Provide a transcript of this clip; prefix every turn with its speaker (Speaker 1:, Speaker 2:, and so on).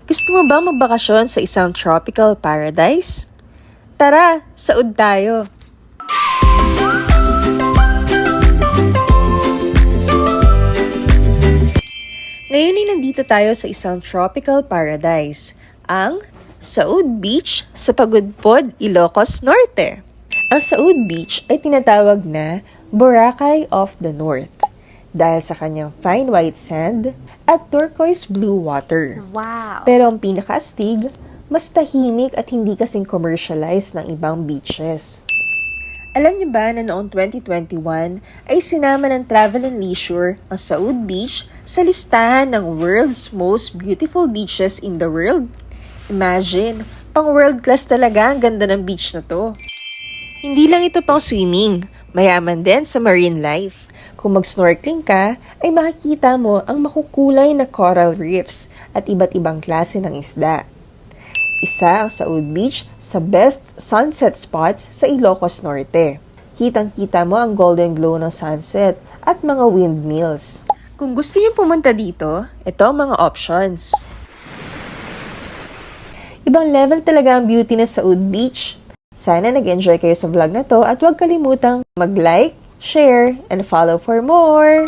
Speaker 1: Gusto mo ba magbakasyon sa isang tropical paradise? Tara, saud tayo! Ngayon ay nandito tayo sa isang tropical paradise, ang Saud Beach sa Pagudpod, Ilocos Norte. Ang Saud Beach ay tinatawag na Boracay of the North dahil sa kanyang fine white sand at turquoise blue water.
Speaker 2: Wow!
Speaker 1: Pero ang pinakaastig, mas tahimik at hindi kasing commercialized ng ibang beaches. Alam niyo ba na noong 2021 ay sinama ng Travel and Leisure ang Saud Beach sa listahan ng world's most beautiful beaches in the world? Imagine, pang world class talaga ang ganda ng beach na to. Hindi lang ito pang swimming, mayaman din sa marine life. Kung mag-snorkeling ka, ay makikita mo ang makukulay na coral reefs at iba't ibang klase ng isda. Isa ang Saud Beach sa best sunset spots sa Ilocos Norte. Kitang-kita mo ang golden glow ng sunset at mga windmills. Kung gusto niyo pumunta dito, ito ang mga options. Ibang level talaga ang beauty ng Saud Beach. Sana nag-enjoy kayo sa vlog na to at huwag kalimutang mag-like, share, and follow for more!